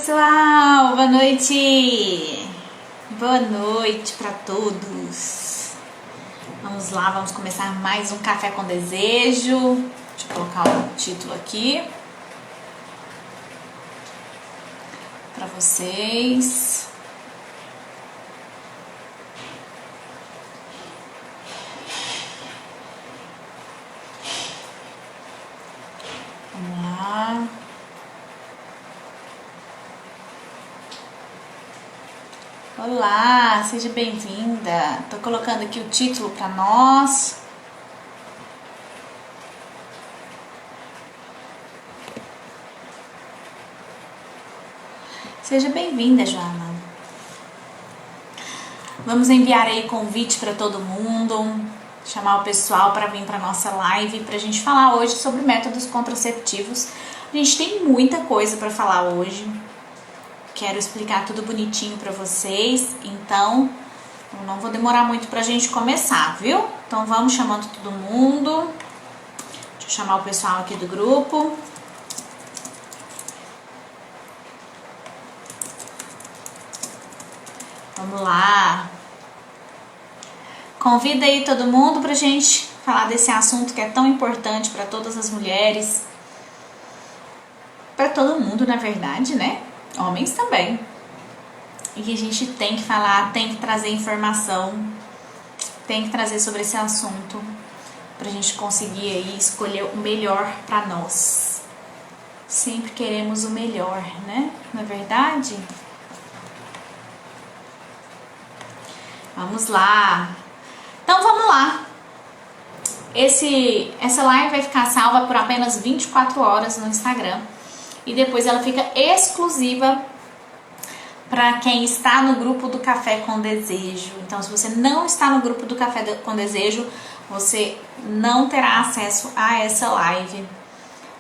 pessoal, boa noite. Boa noite para todos. Vamos lá, vamos começar mais um Café com Desejo. Deixa eu colocar o título aqui para vocês. Vamos lá. Olá, seja bem-vinda. Tô colocando aqui o título para nós. Seja bem-vinda, Joana. Vamos enviar aí convite para todo mundo, chamar o pessoal para vir para nossa live para a gente falar hoje sobre métodos contraceptivos. A gente tem muita coisa para falar hoje. Quero explicar tudo bonitinho para vocês, então eu não vou demorar muito pra gente começar, viu? Então vamos chamando todo mundo. Deixa eu chamar o pessoal aqui do grupo. Vamos lá. Convida aí todo mundo pra gente falar desse assunto que é tão importante para todas as mulheres. Para todo mundo, na verdade, né? Homens também. E que a gente tem que falar, tem que trazer informação, tem que trazer sobre esse assunto pra gente conseguir aí escolher o melhor pra nós. Sempre queremos o melhor, né? Não é verdade? Vamos lá. Então vamos lá. Essa live vai ficar salva por apenas 24 horas no Instagram. E depois ela fica exclusiva para quem está no grupo do Café com Desejo. Então, se você não está no grupo do Café com Desejo, você não terá acesso a essa live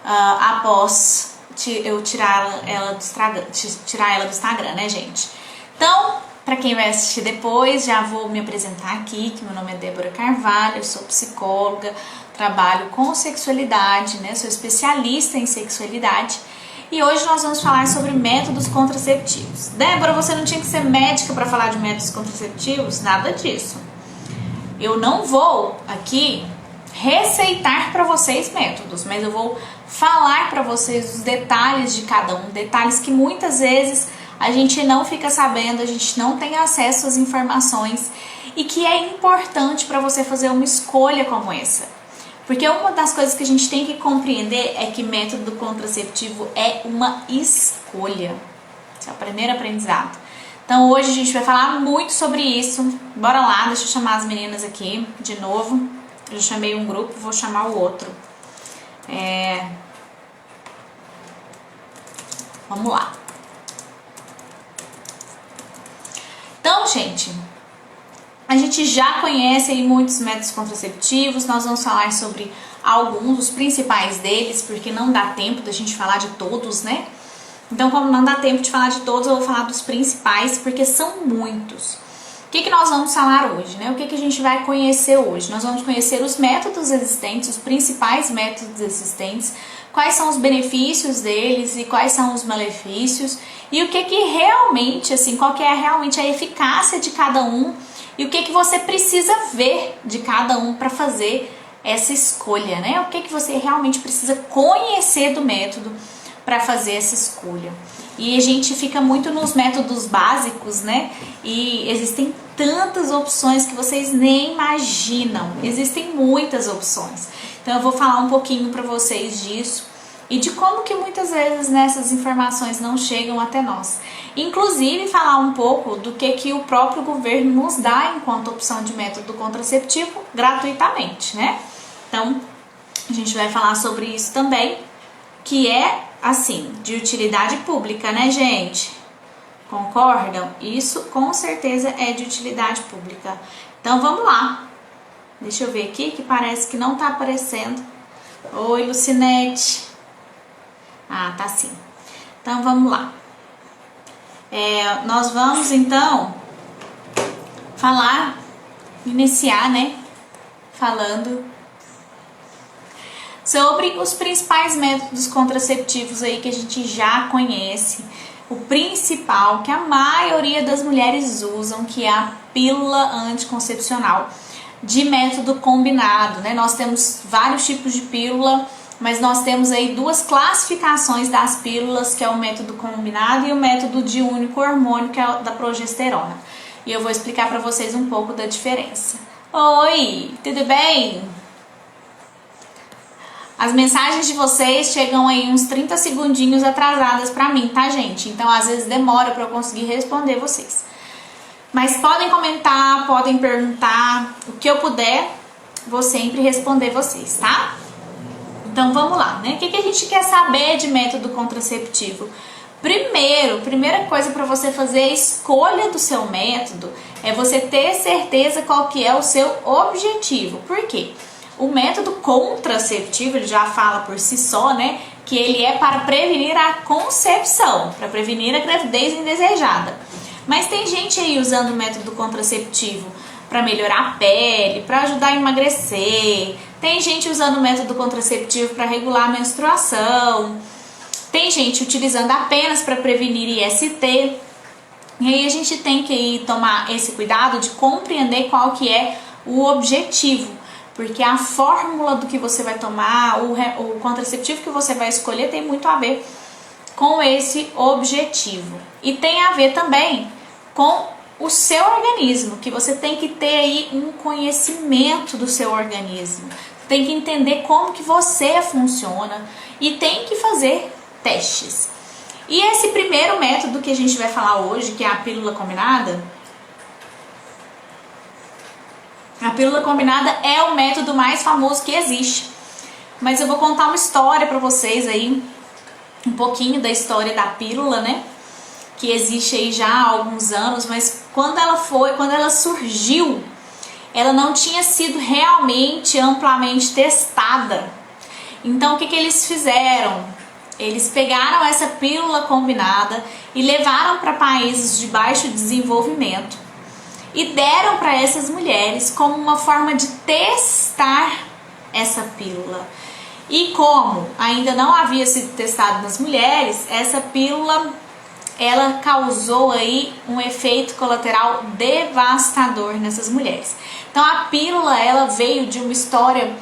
após eu tirar ela do Instagram, né, gente? Então, para quem vai assistir depois, já vou me apresentar aqui, que meu nome é Débora Carvalho, eu sou psicóloga, trabalho com sexualidade, né? Sou especialista em sexualidade. E hoje nós vamos falar sobre métodos contraceptivos. Débora, você não tinha que ser médica para falar de métodos contraceptivos? Nada disso. Eu não vou aqui receitar para vocês métodos, mas eu vou falar para vocês os detalhes de cada um. Detalhes que muitas vezes a gente não fica sabendo, a gente não tem acesso às informações e que é importante para você fazer uma escolha como essa. Porque uma das coisas que a gente tem que compreender é que método contraceptivo é uma escolha. Esse é o primeiro aprendizado. Então hoje a gente vai falar muito sobre isso. Bora lá, deixa eu chamar as meninas aqui de novo. Eu já chamei um grupo, vou chamar o outro. Vamos lá. Então, gente, a gente já conhece aí muitos métodos contraceptivos, nós vamos falar sobre alguns, os principais deles, porque não dá tempo da gente falar de todos, né? Então, como não dá tempo de falar de todos, eu vou falar dos principais, porque são muitos. O que nós vamos falar hoje, né? O que a gente vai conhecer hoje? Nós vamos conhecer os métodos existentes, os principais métodos existentes, quais são os benefícios deles e quais são os malefícios, e o que realmente, assim, qual que é realmente a eficácia de cada um, e o que você precisa ver de cada um para fazer essa escolha, né? O que você realmente precisa conhecer do método para fazer essa escolha. E a gente fica muito nos métodos básicos, né? E existem tantas opções que vocês nem imaginam. Existem muitas opções. Então eu vou falar um pouquinho para vocês disso e de como que muitas vezes nessas informações não chegam até nós. Inclusive falar um pouco do que o próprio governo nos dá enquanto opção de método contraceptivo gratuitamente, né? Então a gente vai falar sobre isso também, que é assim, de utilidade pública, né, gente? Concordam? Isso com certeza é de utilidade pública. Então vamos lá. Deixa eu ver aqui que parece que não tá aparecendo. Oi, Lucinete. Ah, tá sim. Então vamos lá. Nós vamos então iniciar, né? Falando sobre os principais métodos contraceptivos aí que a gente já conhece. o principal que a maioria das mulheres usam, que é a pílula anticoncepcional de método combinado, né? Nós temos vários tipos de pílula, mas nós temos aí duas classificações das pílulas, que é o método combinado e o método de único hormônio, que é o da progesterona. E eu vou explicar para vocês um pouco da diferença. Oi, tudo bem? As mensagens de vocês chegam aí uns 30 segundinhos atrasadas para mim, tá, gente? Então, às vezes demora para eu conseguir responder vocês. Mas podem comentar, podem perguntar, o que eu puder, vou sempre responder vocês, tá? Então, vamos lá, né? O que a gente quer saber de método contraceptivo? Primeira coisa para você fazer a escolha do seu método é você ter certeza qual que é o seu objetivo. Por quê? O método contraceptivo, ele já fala por si só, né? Que ele é para prevenir a concepção, para prevenir a gravidez indesejada. Mas tem gente aí usando o método contraceptivo para melhorar a pele, para ajudar a emagrecer. Tem gente usando o método contraceptivo para regular a menstruação. Tem gente utilizando apenas para prevenir IST. E aí a gente tem que tomar esse cuidado de compreender qual que é o objetivo. Porque a fórmula do que você vai tomar, o contraceptivo que você vai escolher tem muito a ver com esse objetivo. E tem a ver também com o seu organismo, que você tem que ter aí um conhecimento do seu organismo. Tem que entender como que você funciona e tem que fazer testes. E esse primeiro método que a gente vai falar hoje, que é a pílula combinada, a pílula combinada é o método mais famoso que existe. Mas eu vou contar uma história para vocês aí, um pouquinho da história da pílula, né? Que existe aí já há alguns anos, mas quando ela surgiu, ela não tinha sido realmente amplamente testada. Então o que eles fizeram? Eles pegaram essa pílula combinada e levaram para países de baixo desenvolvimento e deram para essas mulheres como uma forma de testar essa pílula. E como ainda não havia sido testado nas mulheres, essa pílula ela causou aí um efeito colateral devastador nessas mulheres. Então a pílula ela veio de uma história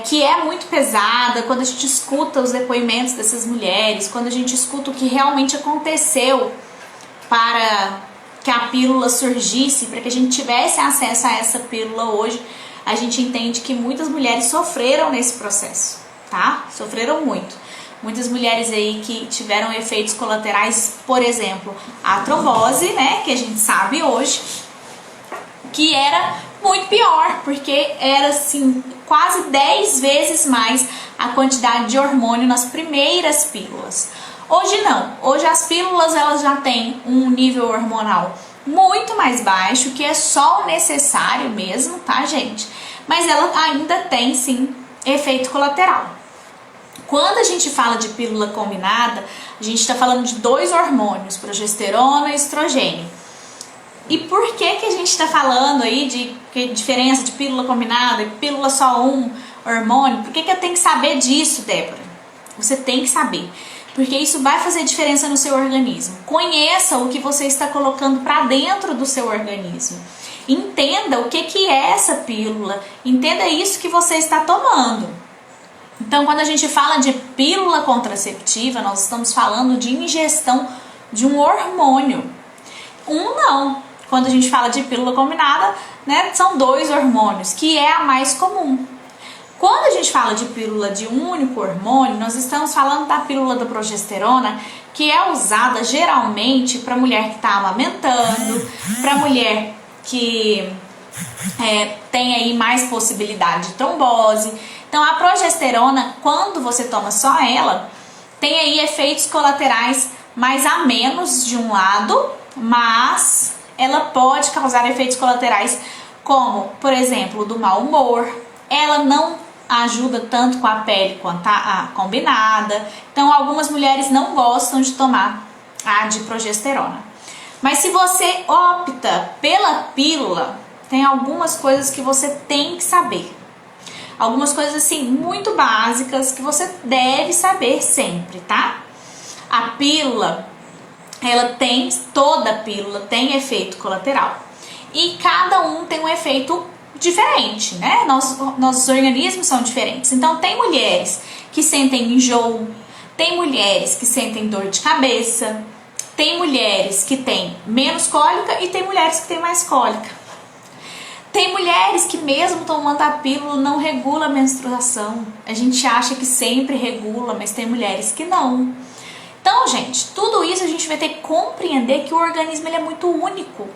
que é muito pesada. Quando a gente escuta os depoimentos dessas mulheres, quando a gente escuta o que realmente aconteceu para que a pílula surgisse, para que a gente tivesse acesso a essa pílula hoje, a gente entende que muitas mulheres sofreram nesse processo, tá? Sofreram muito. Muitas mulheres aí que tiveram efeitos colaterais, por exemplo, a trombose, né, que a gente sabe hoje, que era muito pior, porque era assim, quase 10 vezes mais a quantidade de hormônio nas primeiras pílulas. Hoje não, hoje as pílulas elas já têm um nível hormonal muito mais baixo, que é só o necessário mesmo, tá, gente? Mas ela ainda tem, sim, efeito colateral. Quando a gente fala de pílula combinada, a gente está falando de dois hormônios, progesterona e estrogênio. E por que a gente está falando aí de diferença de pílula combinada e pílula só um hormônio? Por que eu tenho que saber disso, Débora? Você tem que saber, porque isso vai fazer diferença no seu organismo. Conheça o que você está colocando para dentro do seu organismo. Entenda o que é essa pílula, entenda isso que você está tomando. Então, quando a gente fala de pílula contraceptiva, nós estamos falando de ingestão de um hormônio. Não. Quando a gente fala de pílula combinada, né, são dois hormônios, que é a mais comum. Quando a gente fala de pílula de um único hormônio, nós estamos falando da pílula da progesterona, que é usada geralmente para mulher que está amamentando, para mulher que tem aí mais possibilidade de trombose. Então a progesterona, quando você toma só ela, tem aí efeitos colaterais mais a menos de um lado, mas ela pode causar efeitos colaterais como, por exemplo, do mau humor. Ela não ajuda tanto com a pele quanto a combinada. Então algumas mulheres não gostam de tomar a de progesterona. Mas se você opta pela pílula, tem algumas coisas que você tem que saber. Algumas coisas assim muito básicas que você deve saber sempre, tá? A pílula, toda pílula tem efeito colateral. E cada um tem um efeito diferente, né? Nossos organismos são diferentes. Então, tem mulheres que sentem enjoo, tem mulheres que sentem dor de cabeça, tem mulheres que têm menos cólica e tem mulheres que têm mais cólica. Tem mulheres que mesmo tomando a pílula não regula a menstruação. A gente acha que sempre regula, mas tem mulheres que não. Então, gente, tudo isso a gente vai ter que compreender que o organismo ele é muito único.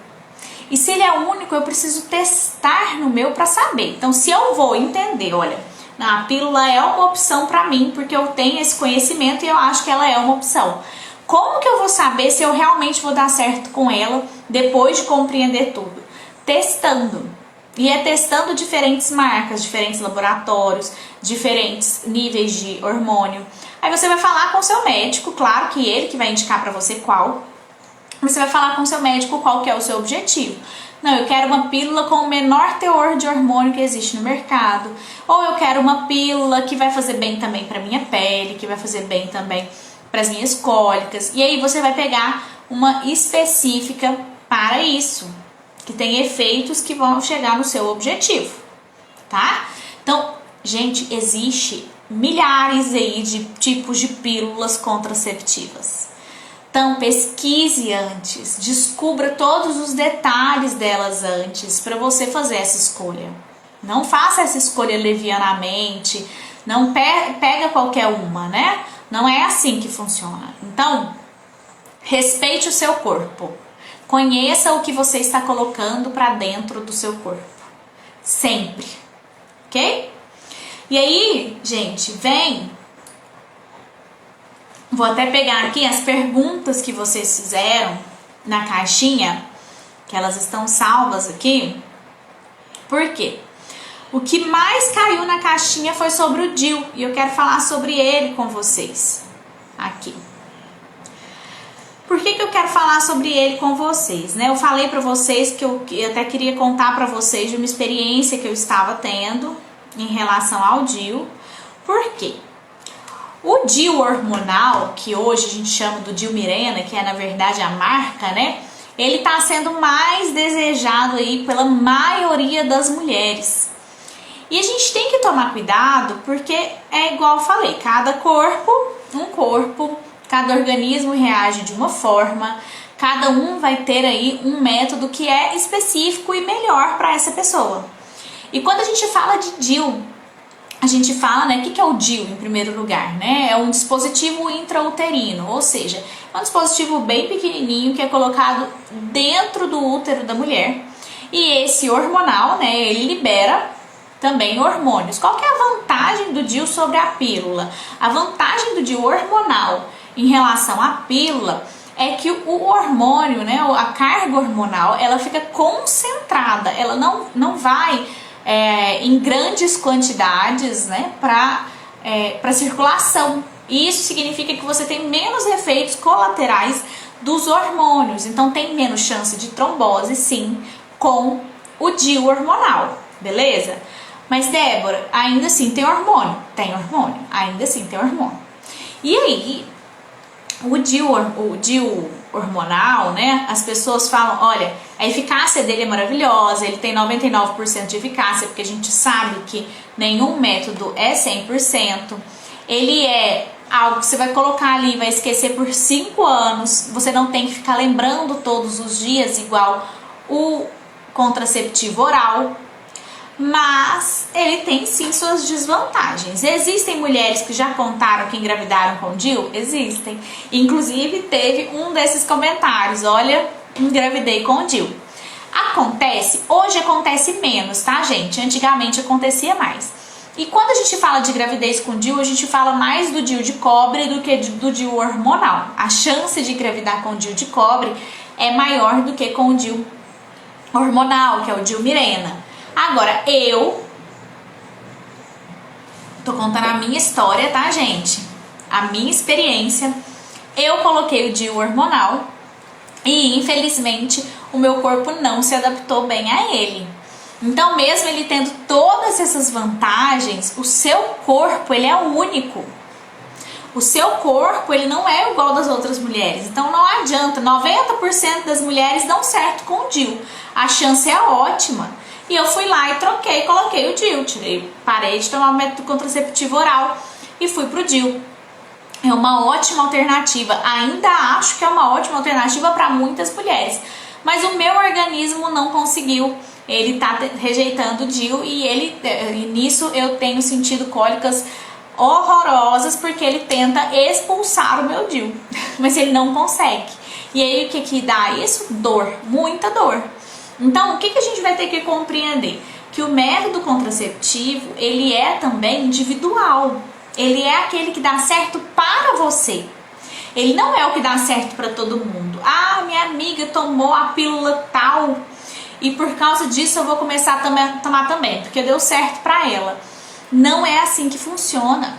E se ele é único, eu preciso testar no meu para saber. Então, se eu vou entender, olha, a pílula é uma opção para mim, porque eu tenho esse conhecimento e eu acho que ela é uma opção. Como que eu vou saber se eu realmente vou dar certo com ela depois de compreender tudo? Testando. E é testando diferentes marcas, diferentes laboratórios, diferentes níveis de hormônio. Aí você vai falar com o seu médico, claro que ele que vai indicar para você qual. Você vai falar com o seu médico qual que é o seu objetivo. Não, eu quero uma pílula com o menor teor de hormônio que existe no mercado. Ou eu quero uma pílula que vai fazer bem também para minha pele, que vai fazer bem também para as minhas cólicas. E aí você vai pegar uma específica para isso, que tem efeitos que vão chegar no seu objetivo, tá? Então, gente, existe milhares aí de tipos de pílulas contraceptivas. Então, pesquise antes, descubra todos os detalhes delas antes para você fazer essa escolha. Não faça essa escolha levianamente, não pega qualquer uma, né? Não é assim que funciona. Então, respeite o seu corpo. Conheça o que você está colocando para dentro do seu corpo. Sempre. Ok? E aí, gente, vou até pegar aqui as perguntas que vocês fizeram na caixinha, que elas estão salvas aqui. Por quê? O que mais caiu na caixinha foi sobre o DIU, e eu quero falar sobre ele com vocês aqui. Por que eu quero falar sobre ele com vocês, né? Eu falei para vocês que eu até queria contar para vocês de uma experiência que eu estava tendo em relação ao DIU. Por quê? O DIU hormonal, que hoje a gente chama do DIU Mirena, que é na verdade a marca, né? Ele está sendo mais desejado aí pela maioria das mulheres. E a gente tem que tomar cuidado porque é igual eu falei, cada corpo, cada organismo reage de uma forma, cada um vai ter aí um método que é específico e melhor para essa pessoa. E quando a gente fala de DIU, a gente fala, né, o que é o DIU em primeiro lugar, né? É um dispositivo intrauterino, ou seja, é um dispositivo bem pequenininho que é colocado dentro do útero da mulher. E esse hormonal, né, ele libera também hormônios. Qual que é a vantagem do DIU sobre a pílula? A vantagem do DIU hormonal em relação à pílula é que o hormônio, né, a carga hormonal, ela fica concentrada, ela não vai em grandes quantidades, né, para circulação. Isso significa que você tem menos efeitos colaterais dos hormônios, então tem menos chance de trombose, sim, com o DIU hormonal, beleza? Mas, Débora, ainda assim tem hormônio? Tem hormônio, ainda assim tem hormônio. E aí, o DIU hormonal, né? As pessoas falam, olha, a eficácia dele é maravilhosa, ele tem 99% de eficácia, porque a gente sabe que nenhum método é 100%. Ele é algo que você vai colocar ali e vai esquecer por 5 anos. Você não tem que ficar lembrando todos os dias, igual o contraceptivo oral. Mas ele tem sim suas desvantagens. Existem mulheres que já contaram que engravidaram com DIU? Existem. Inclusive teve um desses comentários, olha, engravidei com DIU. Hoje acontece menos, tá, gente? Antigamente acontecia mais. E quando a gente fala de gravidez com DIU, a gente fala mais do DIU de cobre do que do DIU hormonal. A chance de engravidar com DIU de cobre é maior do que com o DIU hormonal, que é o DIU Mirena. Agora, eu tô contando a minha história, tá, gente? A minha experiência. Eu coloquei o DIU hormonal e, infelizmente, o meu corpo não se adaptou bem a ele. Então, mesmo ele tendo todas essas vantagens, o seu corpo, ele é único. O seu corpo, ele não é igual das outras mulheres, então não adianta, 90% das mulheres dão certo com o DIU, a chance é ótima. E eu fui lá e troquei, coloquei o DIU, parei de tomar o método contraceptivo oral e fui pro DIU. É uma ótima alternativa, ainda acho que é uma ótima alternativa para muitas mulheres, mas o meu organismo não conseguiu, ele tá rejeitando o DIU e nisso eu tenho sentido cólicas horrorosas porque ele tenta expulsar o meu DIU, mas ele não consegue. E aí o que dá isso? Dor, muita dor. Então o que a gente vai ter que compreender? Que o método contraceptivo, ele é também individual. Ele é aquele que dá certo para você. Ele não é o que dá certo para todo mundo. Ah, minha amiga tomou a pílula tal e por causa disso eu vou começar a tomar também, porque deu certo para ela. Não é assim que funciona.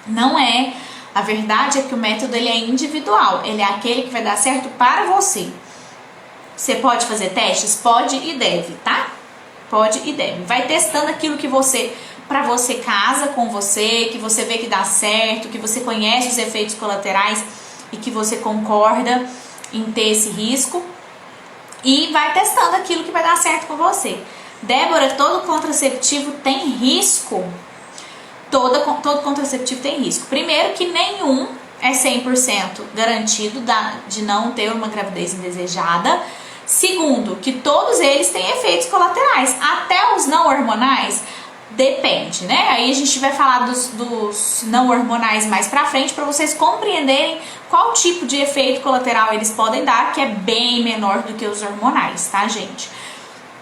Não é. A verdade é que o método ele é individual. Ele é aquele que vai dar certo para você. Você pode fazer testes? Pode e deve, tá? Pode e deve. Vai testando aquilo que para você casa com você, que você vê que dá certo, que você conhece os efeitos colaterais e que você concorda em ter esse risco. E vai testando aquilo que vai dar certo com você. Débora, todo contraceptivo tem risco? Todo contraceptivo tem risco. Primeiro que nenhum é 100% garantido de não ter uma gravidez indesejada. Segundo, que todos eles têm efeitos colaterais. Até os não hormonais, depende, né? Aí a gente vai falar dos não hormonais mais pra frente para vocês compreenderem qual tipo de efeito colateral eles podem dar, que é bem menor do que os hormonais, tá, gente?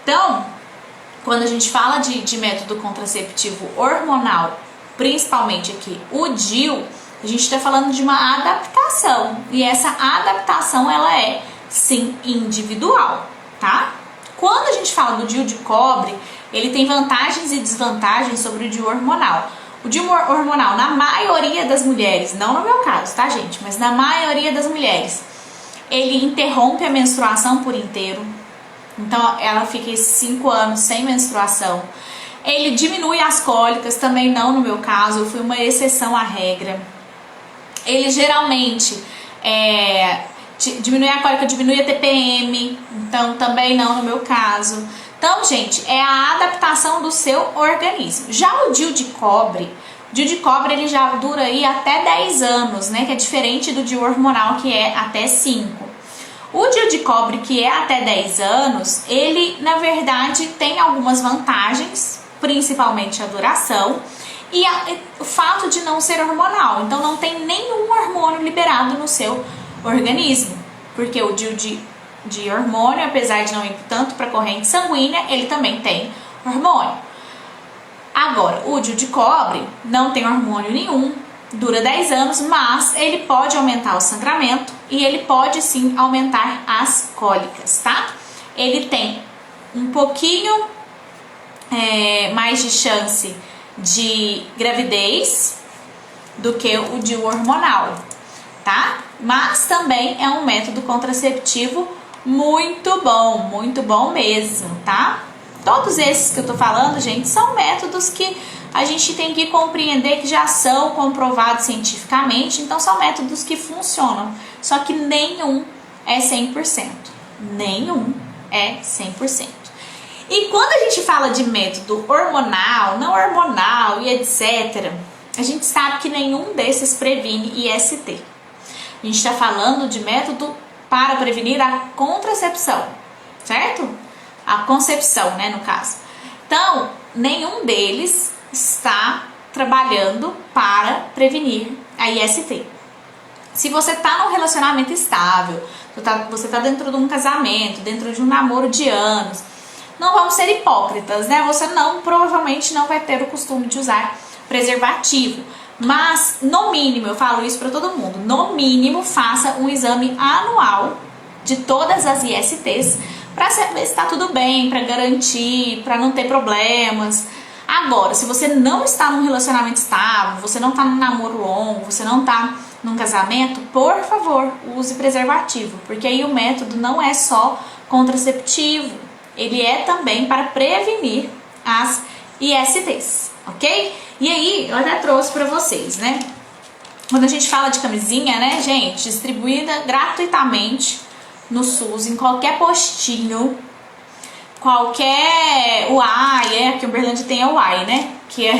Então, quando a gente fala de método contraceptivo hormonal, principalmente aqui o DIU, a gente está falando de uma adaptação. E essa adaptação, ela é, sim, individual, tá? Quando a gente fala do DIU de cobre, ele tem vantagens e desvantagens sobre o DIU hormonal. O DIU hormonal, na maioria das mulheres, não no meu caso, tá, gente? Mas na maioria das mulheres, ele interrompe a menstruação por inteiro. Então, ela fica esses 5 anos sem menstruação. Ele diminui as cólicas, também não no meu caso, eu fui uma exceção à regra. Ele geralmente diminui a cólica, diminui a TPM, então também não no meu caso. Então, gente, é a adaptação do seu organismo. Já o DIU de cobre, ele já dura aí até 10 anos, né? Que é diferente do DIU hormonal, que é até 5. O DIU de cobre, que é até 10 anos, ele, na verdade, tem algumas vantagens, principalmente a duração e o fato de não ser hormonal. Então, não tem nenhum hormônio liberado no seu organismo, porque o DIU de hormônio, apesar de não ir tanto para a corrente sanguínea, ele também tem hormônio. Agora, o DIU de cobre não tem hormônio nenhum, dura 10 anos, mas ele pode aumentar o sangramento e ele pode sim aumentar as cólicas, tá? Ele tem um pouquinho mais de chance de gravidez do que o DIU hormonal, tá? Mas também é um método contraceptivo muito bom mesmo, tá? Todos esses que eu tô falando, gente, são métodos que a gente tem que compreender que já são comprovados cientificamente, então são métodos que funcionam, só que nenhum é 100%, nenhum é 100%. E quando a gente fala de método hormonal, não hormonal e etc., a gente sabe que nenhum desses previne IST. A gente está falando de método para prevenir a contracepção, certo? A concepção, né, no caso. Então, nenhum deles está trabalhando para prevenir a IST. Se você está num relacionamento estável, você está dentro de um casamento, dentro de um namoro de anos, não vamos ser hipócritas, né? Você provavelmente não vai ter o costume de usar preservativo. Mas, no mínimo, eu falo isso para todo mundo, no mínimo faça um exame anual de todas as ISTs para saber se está tudo bem, para garantir, para não ter problemas. Agora, se você não está num relacionamento estável, você não está num namoro longo, você não está num casamento, por favor, use preservativo, porque aí o método não é só contraceptivo, ele é também para prevenir as ISTs, ok? E aí, eu até trouxe para vocês, né? quando a gente fala de camisinha, né, gente, distribuída gratuitamente no SUS, em qualquer postinho, qualquer UAI, aqui em Uberlândia tem a UAI, né, que é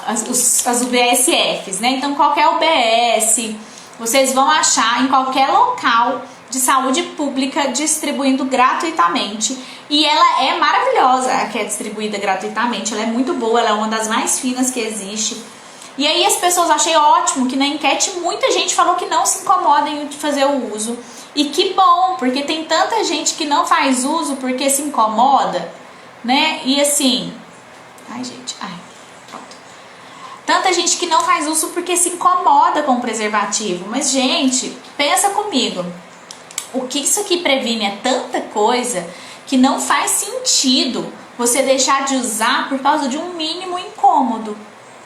as UBSFs, né, então qualquer UBS, vocês vão achar em qualquer local de saúde pública distribuindo gratuitamente. E ela é maravilhosa, a que é distribuída gratuitamente, ela é muito boa, ela é uma das mais finas que existe. E aí as pessoas, achei ótimo que na enquete muita gente falou que não se incomodem de fazer o uso. E que bom, porque tem tanta gente que não faz uso porque se incomoda, né? E assim, pronto. Tanta gente que não faz uso porque se incomoda com o preservativo. Mas gente, pensa comigo, o que isso aqui previne é tanta coisa que não faz sentido você deixar de usar por causa de um mínimo incômodo,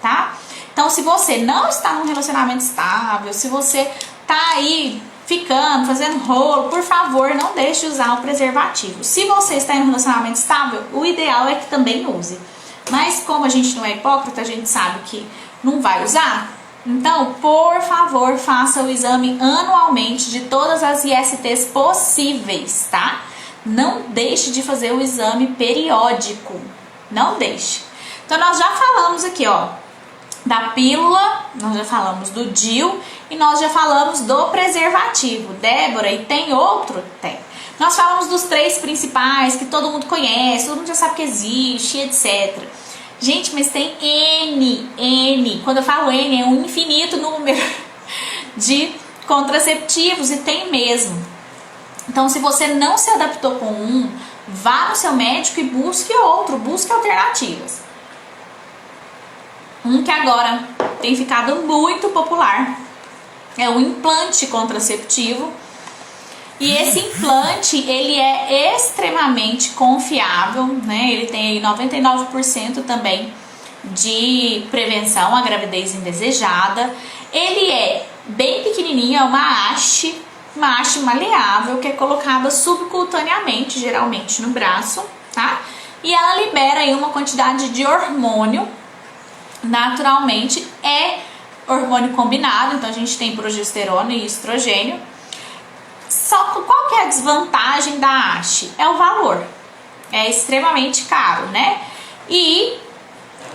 tá? Então, se você não está num relacionamento estável, se você tá aí ficando, fazendo rolo, por favor, não deixe de usar o preservativo. Se você está em um relacionamento estável, o ideal é que também use. Mas como a gente não é hipócrita, a gente sabe que não vai usar. Então, por favor, faça o exame anualmente de todas as ISTs possíveis, tá? Não deixe de fazer o exame periódico. Não deixe. Então, nós já falamos aqui, ó, da pílula, nós já falamos do DIU e nós já falamos do preservativo. Débora, e tem outro? Tem. Nós falamos dos 3 principais que todo mundo conhece, todo mundo já sabe que existe, etc. Gente, mas tem N. Quando eu falo N, é um infinito número de contraceptivos e tem mesmo. Então, se você não se adaptou com um, vá no seu médico e busque outro, busque alternativas. Um que agora tem ficado muito popular é o implante contraceptivo. E esse implante, ele é extremamente confiável, né? Ele tem aí 99% também de prevenção à gravidez indesejada. Ele é bem pequenininho, é uma haste maleável que é colocada subcutaneamente, geralmente no braço, tá? E ela libera aí uma quantidade de hormônio, naturalmente é hormônio combinado, então a gente tem progesterona e estrogênio. Só que qual que é a desvantagem da haste? É o valor. É extremamente caro, né? E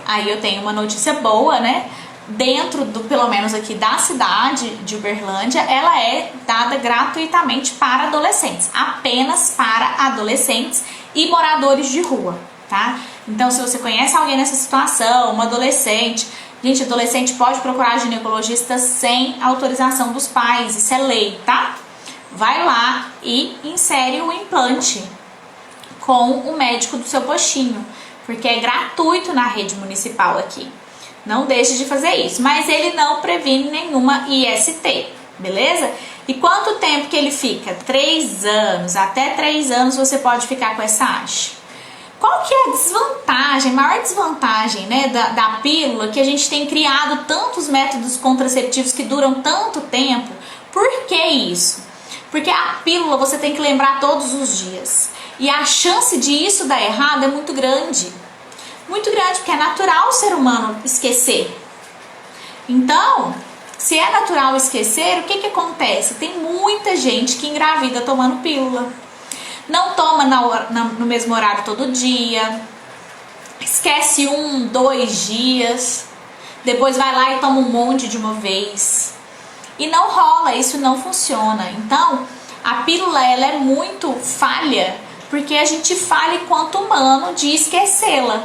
aí eu tenho uma notícia boa, né? Dentro do, pelo menos aqui da cidade de Uberlândia, ela é dada gratuitamente para adolescentes. Apenas para adolescentes e moradores de rua, tá? Então, se você conhece alguém nessa situação, uma adolescente... Gente, adolescente pode procurar ginecologista sem autorização dos pais. Isso é lei, tá? Vai lá e insere o implante com o médico do seu postinho, porque é gratuito na rede municipal aqui. Não deixe de fazer isso, mas ele não previne nenhuma IST, beleza? E quanto tempo que ele fica? 3 anos, até 3 anos você pode ficar com essa haste. Qual que é a desvantagem, a maior desvantagem, né, da pílula, que a gente tem criado tantos métodos contraceptivos que duram tanto tempo? Por que isso? Porque a pílula você tem que lembrar todos os dias. E a chance de isso dar errado é muito grande. Muito grande, porque é natural o ser humano esquecer. Então, se é natural esquecer, o que acontece? Tem muita gente que engravida tomando pílula. Não toma no mesmo horário todo dia. Esquece 1, 2 dias. Depois vai lá e toma um monte de uma vez. E não rola, isso não funciona. Então, a pílula ela é muito falha, porque a gente falha enquanto humano de esquecê-la.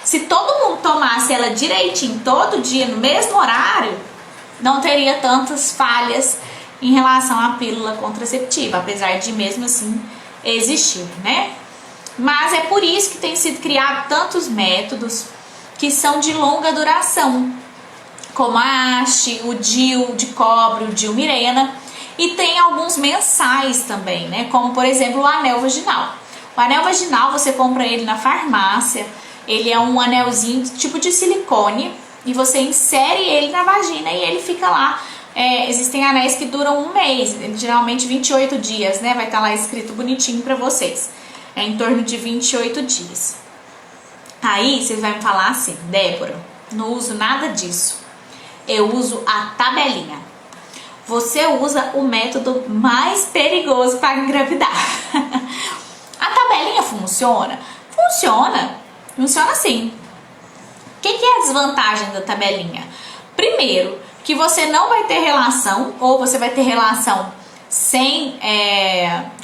Se todo mundo tomasse ela direitinho, todo dia, no mesmo horário, não teria tantas falhas em relação à pílula contraceptiva, apesar de mesmo assim existir, né? Mas é por isso que tem sido criado tantos métodos que são de longa duração, como a haste, o DIU de cobre, o DIU Mirena, e tem alguns mensais também, né? Como por exemplo o anel vaginal. O anel vaginal você compra ele na farmácia, ele é um anelzinho tipo de silicone e você insere ele na vagina e ele fica lá. Existem anéis que duram 1 mês, geralmente 28 dias, né? Vai estar lá escrito bonitinho pra vocês. É em torno de 28 dias. Aí vocês vão me falar assim, Débora, não uso nada disso. Eu uso a tabelinha. Você usa o método mais perigoso para engravidar. A tabelinha funciona? Funciona sim. O que é a desvantagem da tabelinha? Primeiro, que você não vai ter relação, ou você vai ter relação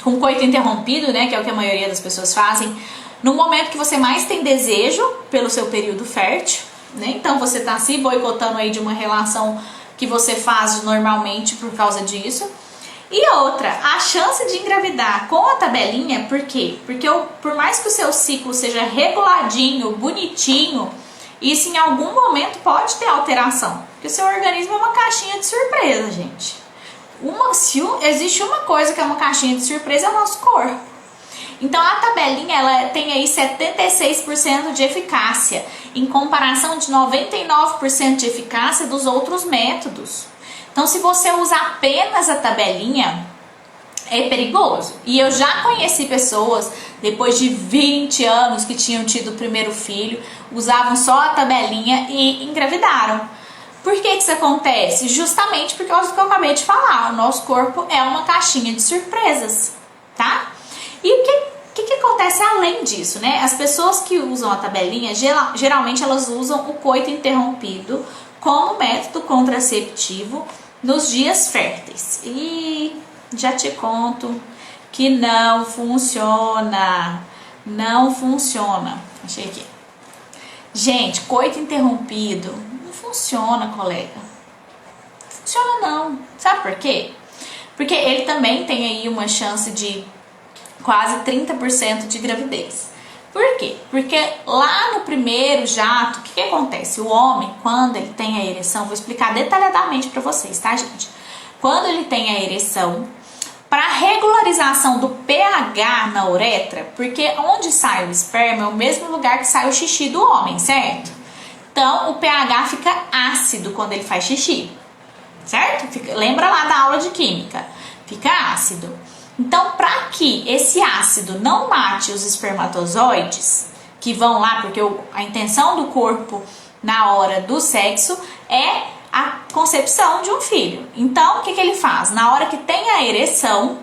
com coito interrompido, né, que é o que a maioria das pessoas fazem, no momento que você mais tem desejo pelo seu período fértil, né? Então você está se boicotando aí de uma relação que você faz normalmente por causa disso. E outra, a chance de engravidar com a tabelinha, por quê? Porque por mais que o seu ciclo seja reguladinho, bonitinho, isso em algum momento pode ter alteração. Porque o seu organismo é uma caixinha de surpresa, gente. Existe uma coisa que é uma caixinha de surpresa, é o nosso corpo. Então a tabelinha ela tem aí 76% de eficácia, em comparação de 99% de eficácia dos outros métodos. Então se você usa apenas a tabelinha, é perigoso. E eu já conheci pessoas, depois de 20 anos que tinham tido o primeiro filho, usavam só a tabelinha e engravidaram. Por que isso acontece? Justamente por causa do que eu acabei de falar. O nosso corpo é uma caixinha de surpresas, tá? E o que acontece além disso, né? As pessoas que usam a tabelinha, geralmente elas usam o coito interrompido como método contraceptivo nos dias férteis. E já te conto que não funciona. Não funciona. Achei aqui. Gente, coito interrompido não funciona, colega. Não funciona não. Sabe por quê? Porque ele também tem aí uma chance de quase 30% de gravidez. Por quê? Porque lá no primeiro jato, o que acontece? O homem, quando ele tem a ereção, vou explicar detalhadamente para vocês, tá, gente? Quando ele tem a ereção, para regularização do pH na uretra, porque onde sai o esperma é o mesmo lugar que sai o xixi do homem, certo? Então, o pH fica ácido quando ele faz xixi, certo? Lembra lá da aula de química? Fica ácido. Então, para que esse ácido não mate os espermatozoides, que vão lá, porque a intenção do corpo na hora do sexo é a concepção de um filho. Então, o que ele faz? Na hora que tem a ereção,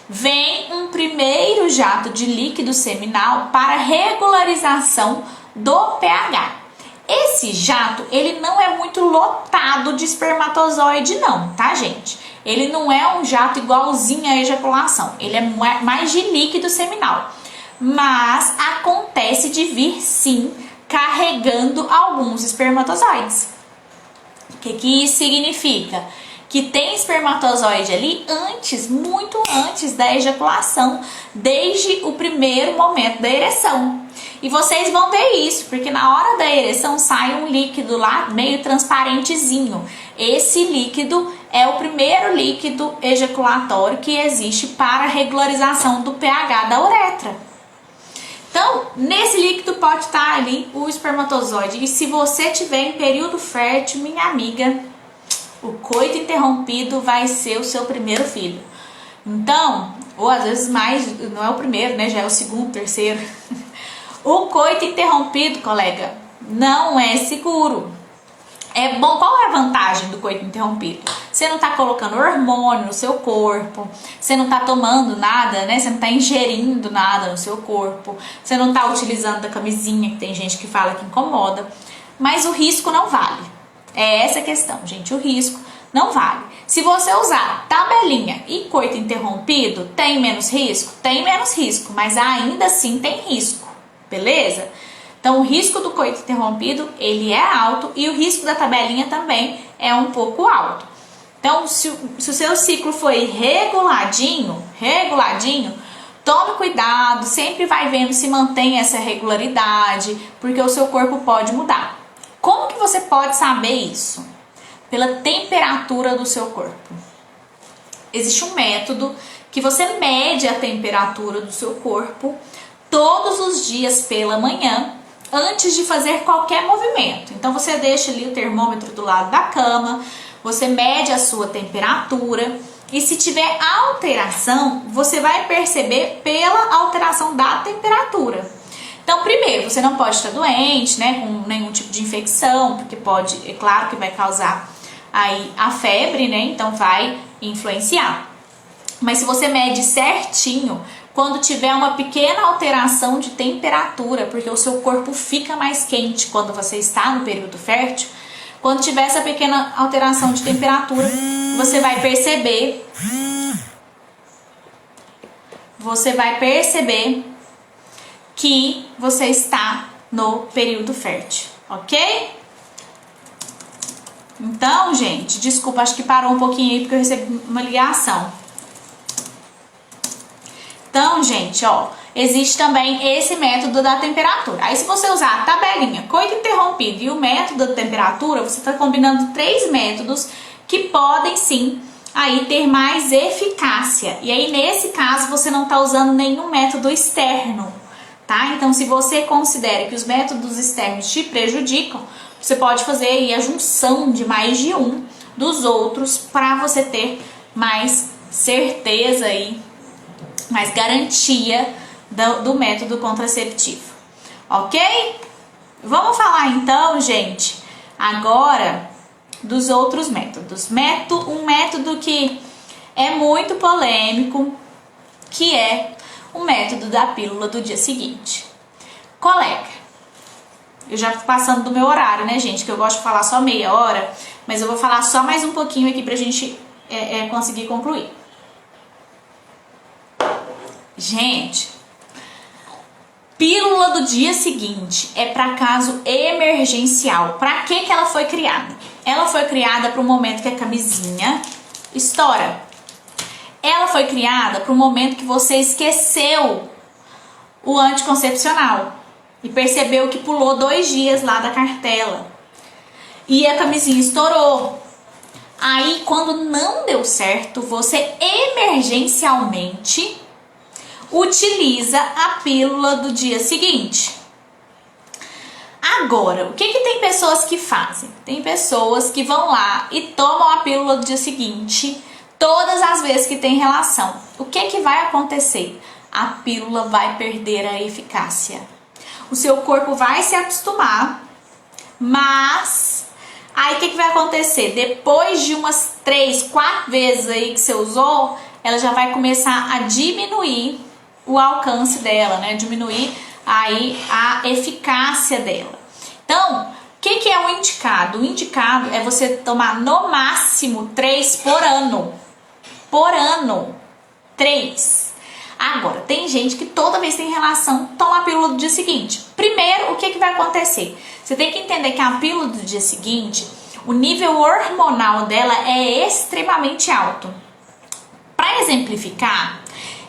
vem um primeiro jato de líquido seminal para regularização do pH. Esse jato, ele não é muito lotado de espermatozoide não, tá, gente? Ele não é um jato igualzinho à ejaculação, ele é mais de líquido seminal. Mas acontece de vir sim carregando alguns espermatozoides. O que isso significa? Que tem espermatozoide ali muito antes da ejaculação, desde o primeiro momento da ereção. E vocês vão ver isso, porque na hora da ereção sai um líquido lá meio transparentezinho. Esse líquido é o primeiro líquido ejaculatório que existe para a regularização do pH da uretra. Então, nesse líquido pode estar ali o espermatozoide. E se você tiver em período fértil, minha amiga, o coito interrompido vai ser o seu primeiro filho. Então, ou às vezes mais, não é o primeiro, né? Já é o segundo, terceiro. O coito interrompido, colega, não é seguro. É bom, qual é a vantagem do coito interrompido? Você não está colocando hormônio no seu corpo, você não está tomando nada, né? Você não está ingerindo nada no seu corpo, você não está utilizando da camisinha, que tem gente que fala que incomoda, mas o risco não vale. É essa a questão, gente, o risco não vale. Se você usar tabelinha e coito interrompido, tem menos risco? Tem menos risco, mas ainda assim tem risco, beleza? Então, o risco do coito interrompido, ele é alto e o risco da tabelinha também é um pouco alto. Então, se o seu ciclo foi reguladinho, tome cuidado, sempre vai vendo se mantém essa regularidade, porque o seu corpo pode mudar. Como que você pode saber isso? Pela temperatura do seu corpo. Existe um método que você mede a temperatura do seu corpo todos os dias pela manhã, antes de fazer qualquer movimento. Então você deixa ali o termômetro do lado da cama, você mede a sua temperatura e se tiver alteração, você vai perceber pela alteração da temperatura. Então, primeiro, você não pode estar doente, né, com nenhum tipo de infecção, porque pode, é claro que vai causar aí a febre, né, então vai influenciar. Mas se você mede certinho, quando tiver uma pequena alteração de temperatura, porque o seu corpo fica mais quente quando você está no período fértil, quando tiver essa pequena alteração de temperatura, você vai perceber que você está no período fértil, ok? Então, gente, desculpa, acho que parou um pouquinho aí porque eu recebi uma ligação. Então, gente, ó, existe também esse método da temperatura. Aí, se você usar a tabelinha coito interrompido e o método da temperatura, você está combinando 3 métodos que podem sim aí ter mais eficácia. E aí, nesse caso, você não está usando nenhum método externo, tá? Então, se você considera que os métodos externos te prejudicam, você pode fazer aí a junção de mais de um dos outros para você ter mais certeza aí, mais garantia do método contraceptivo, ok? Vamos falar então, gente, agora dos outros métodos. Um método que é muito polêmico, que é o método da pílula do dia seguinte. Colega, eu já tô passando do meu horário, né, gente? Que eu gosto de falar só meia hora, mas eu vou falar só mais um pouquinho aqui pra gente conseguir concluir. Gente, pílula do dia seguinte é para caso emergencial. Para que ela foi criada? Ela foi criada para o momento que a camisinha estoura. Ela foi criada para o momento que você esqueceu o anticoncepcional e percebeu que pulou 2 dias lá da cartela e a camisinha estourou. Aí, quando não deu certo, você emergencialmente utiliza a pílula do dia seguinte. Agora, o que tem pessoas que fazem? Tem pessoas que vão lá e tomam a pílula do dia seguinte todas as vezes que tem relação. O que vai acontecer? A pílula vai perder a eficácia. O seu corpo vai se acostumar, mas aí o que vai acontecer? Depois de umas 3, 4 vezes aí que você usou, ela já vai começar a diminuir o alcance dela, né? Diminuir aí a eficácia dela. Então, o que é o indicado? O indicado é você tomar no máximo 3 por ano. Por ano. 3. Agora, tem gente que toda vez que tem relação, toma a pílula do dia seguinte. Primeiro, o que vai acontecer? Você tem que entender que a pílula do dia seguinte, o nível hormonal dela é extremamente alto. Para exemplificar,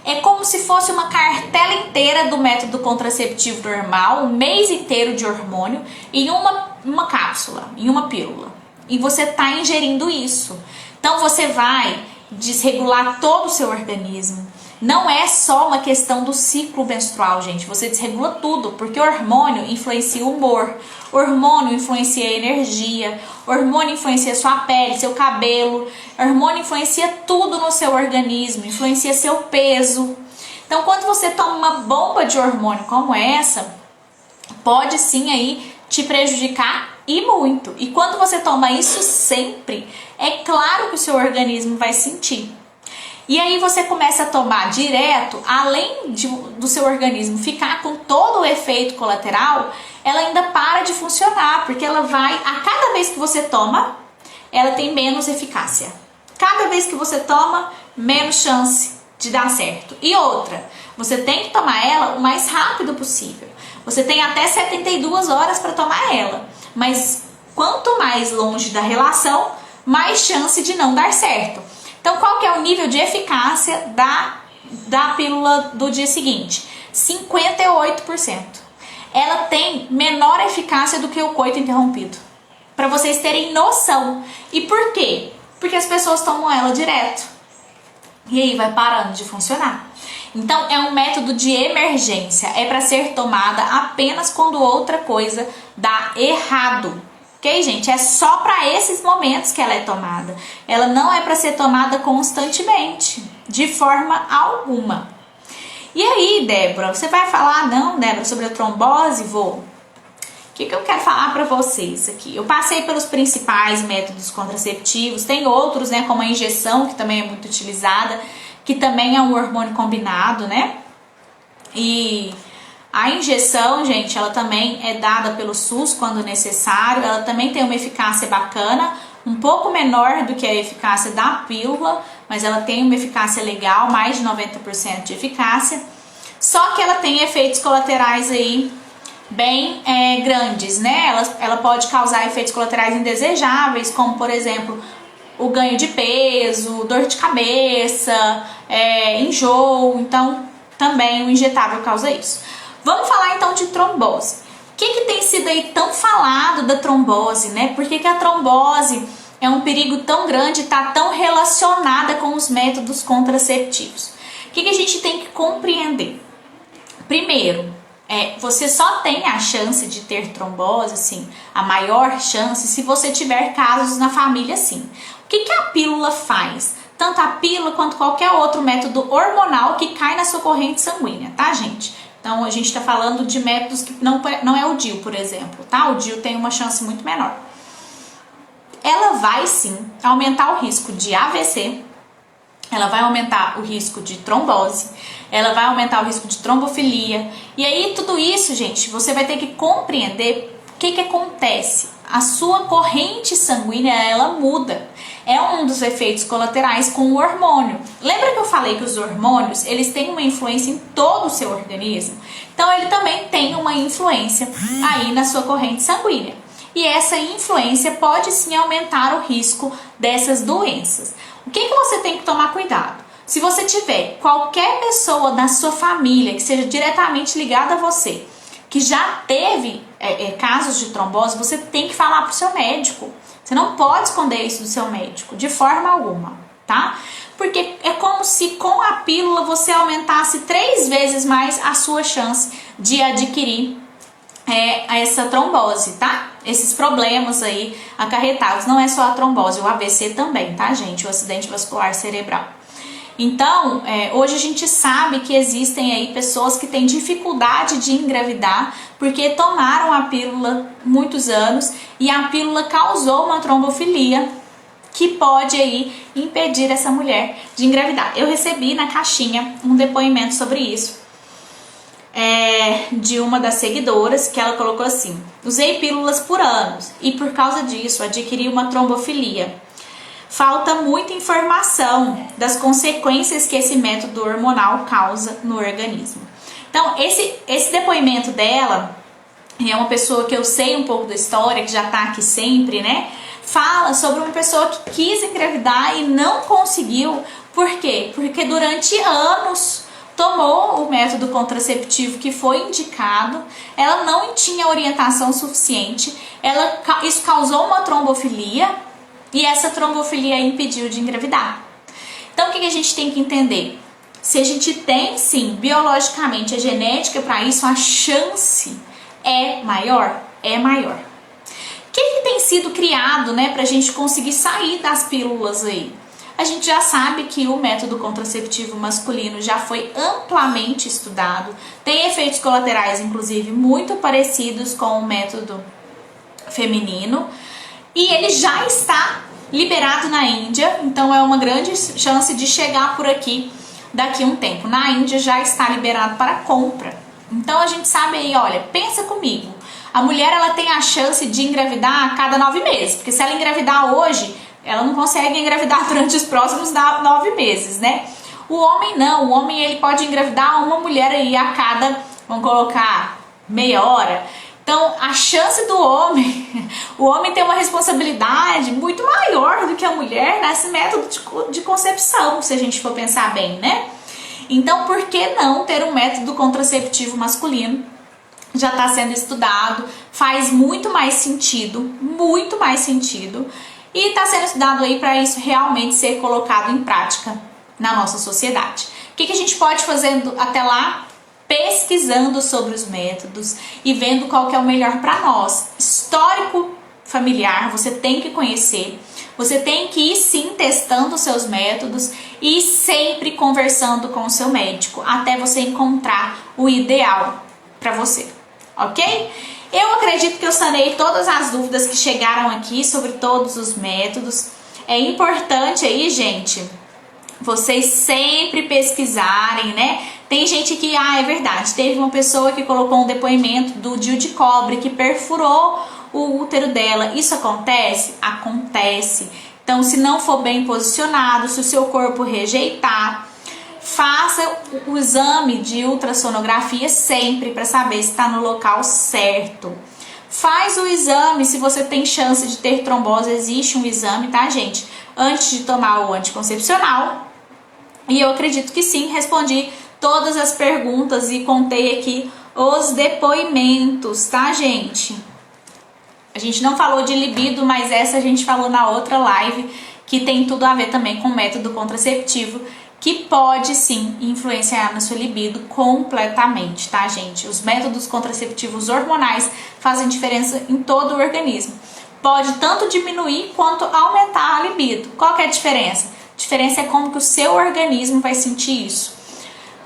é como se fosse uma cartela inteira do método contraceptivo normal, um mês inteiro de hormônio, em uma cápsula, em uma pílula. E você está ingerindo isso. Então você vai desregular todo o seu organismo. Não é só uma questão do ciclo menstrual, gente. Você desregula tudo, porque o hormônio influencia o humor, o hormônio influencia a energia, o hormônio influencia sua pele, seu cabelo, o hormônio influencia tudo no seu organismo, influencia seu peso. Então, quando você toma uma bomba de hormônio como essa, pode sim aí te prejudicar e muito. E quando você toma isso sempre, é claro que o seu organismo vai sentir. E aí você começa a tomar direto, além do seu organismo ficar com todo o efeito colateral, ela ainda para de funcionar, porque ela vai, a cada vez que você toma, ela tem menos eficácia. Cada vez que você toma, menos chance de dar certo. E outra, você tem que tomar ela o mais rápido possível. Você tem até 72 horas para tomar ela, mas quanto mais longe da relação, mais chance de não dar certo. Então, qual que é o nível de eficácia da pílula do dia seguinte? 58%. Ela tem menor eficácia do que o coito interrompido. Para vocês terem noção. E por quê? Porque as pessoas tomam ela direto. E aí vai parando de funcionar. Então, é um método de emergência. É para ser tomada apenas quando outra coisa dá errado. Ok, gente? É só para esses momentos que ela é tomada. Ela não é para ser tomada constantemente, de forma alguma. E aí, Débora, você vai falar, não, Débora, sobre a trombose? Vou. O que eu quero falar para vocês aqui? Eu passei pelos principais métodos contraceptivos, tem outros, né, como a injeção, que também é muito utilizada, que também é um hormônio combinado, né? E a injeção, gente, ela também é dada pelo SUS quando necessário, ela também tem uma eficácia bacana, um pouco menor do que a eficácia da pílula, mas ela tem uma eficácia legal, mais de 90% de eficácia, só que ela tem efeitos colaterais aí bem grandes, né? Ela pode causar efeitos colaterais indesejáveis, como por exemplo o ganho de peso, dor de cabeça, enjoo. Então também o injetável causa isso. Vamos falar então de trombose. O que tem sido aí tão falado da trombose, né? Por que a trombose é um perigo tão grande e está tão relacionada com os métodos contraceptivos? O que a gente tem que compreender? Primeiro, você só tem a chance de ter trombose, assim, a maior chance, se você tiver casos na família, sim. O que a pílula faz? Tanto a pílula quanto qualquer outro método hormonal que cai na sua corrente sanguínea, tá, gente? Então, a gente tá falando de métodos que não é o DIU, por exemplo, tá? O DIU tem uma chance muito menor. Ela vai, sim, aumentar o risco de AVC, ela vai aumentar o risco de trombose, ela vai aumentar o risco de trombofilia. E aí tudo isso, gente, você vai ter que compreender o que acontece. A sua corrente sanguínea, ela muda. É um dos efeitos colaterais com o hormônio. Lembra que eu falei que os hormônios, eles têm uma influência em todo o seu organismo? Então ele também tem uma influência aí na sua corrente sanguínea. E essa influência pode sim aumentar o risco dessas doenças. O que você tem que tomar cuidado? Se você tiver qualquer pessoa da sua família que seja diretamente ligada a você, que já teve casos de trombose, você tem que falar para o seu médico. Você não pode esconder isso do seu médico, de forma alguma, tá? Porque é como se com a pílula você aumentasse 3 vezes mais a sua chance de adquirir essa trombose, tá? Esses problemas aí acarretados. Não é só a trombose, o AVC também, tá, gente? O acidente vascular cerebral. Então, hoje a gente sabe que existem aí pessoas que têm dificuldade de engravidar porque tomaram a pílula muitos anos e a pílula causou uma trombofilia que pode aí impedir essa mulher de engravidar. Eu recebi na caixinha um depoimento sobre isso de uma das seguidoras, que ela colocou assim: usei pílulas por anos e por causa disso adquiri uma trombofilia. Falta muita informação das consequências que esse método hormonal causa no organismo. Então, esse depoimento dela, é uma pessoa que eu sei um pouco da história, que já tá aqui sempre, né? Fala sobre uma pessoa que quis engravidar e não conseguiu. Por quê? Porque durante anos tomou o método contraceptivo que foi indicado, ela não tinha orientação suficiente, isso causou uma trombofilia, e essa trombofilia impediu de engravidar. Então, o que a gente tem que entender? Se a gente tem, sim, biologicamente a genética para isso, a chance é maior? É maior. O que tem sido criado, né, para a gente conseguir sair das pílulas aí? A gente já sabe que o método contraceptivo masculino já foi amplamente estudado, tem efeitos colaterais, inclusive, muito parecidos com o método feminino, e ele já está liberado na Índia, então é uma grande chance de chegar por aqui daqui a um tempo. Na Índia já está liberado para compra. Então a gente sabe aí, olha, pensa comigo, a mulher ela tem a chance de engravidar a cada 9 meses, porque se ela engravidar hoje, ela não consegue engravidar durante os próximos 9 meses, né? O homem não, o homem ele pode engravidar uma mulher aí a cada, vamos colocar, meia hora. Então, a chance do homem, o homem tem uma responsabilidade muito maior do que a mulher nesse método de concepção, se a gente for pensar bem, né? Então, por que não ter um método contraceptivo masculino? Já está sendo estudado, faz muito mais sentido, e está sendo estudado aí para isso realmente ser colocado em prática na nossa sociedade. O que a gente pode fazer até lá? Pesquisando sobre os métodos e vendo qual que é o melhor para nós. Histórico familiar, você tem que conhecer, você tem que ir sim testando os seus métodos e sempre conversando com o seu médico até você encontrar o ideal para você, ok? Eu acredito que eu sanei todas as dúvidas que chegaram aqui sobre todos os métodos. É importante aí, gente, vocês sempre pesquisarem, né? Tem gente que, é verdade, teve uma pessoa que colocou um depoimento do DIU de cobre que perfurou o útero dela. Isso acontece? Acontece. Então, se não for bem posicionado, se o seu corpo rejeitar, faça o exame de ultrassonografia sempre para saber se está no local certo. Faz o exame se você tem chance de ter trombose, existe um exame, tá, gente? Antes de tomar o anticoncepcional. E eu acredito que sim, respondi todas as perguntas e contei aqui os depoimentos, tá, gente? A gente não falou de libido, mas essa a gente falou na outra live, que tem tudo a ver também com o método contraceptivo, que pode sim influenciar na sua libido completamente, tá, gente? Os métodos contraceptivos hormonais fazem diferença em todo o organismo. Pode tanto diminuir quanto aumentar a libido. Qual que é a diferença? A diferença é como que o seu organismo vai sentir isso.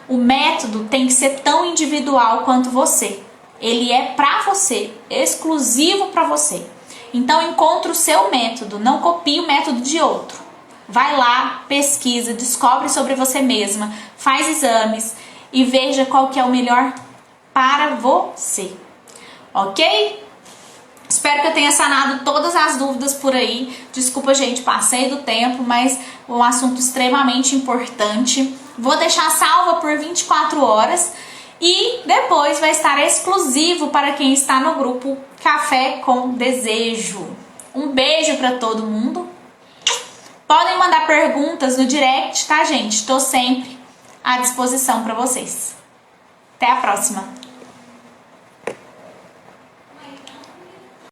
O método tem que ser tão individual quanto você. Ele é pra você, exclusivo pra você. Então encontre o seu método, não copie o método de outro. Vai lá, pesquisa, descobre sobre você mesma, faz exames e veja qual que é o melhor para você. Ok? Espero que eu tenha sanado todas as dúvidas por aí. Desculpa, gente, passei do tempo, mas é um assunto extremamente importante. Vou deixar salva por 24 horas e depois vai estar exclusivo para quem está no grupo Café com Desejo. Um beijo para todo mundo. Podem mandar perguntas no direct, tá, gente? Estou sempre à disposição para vocês. Até a próxima!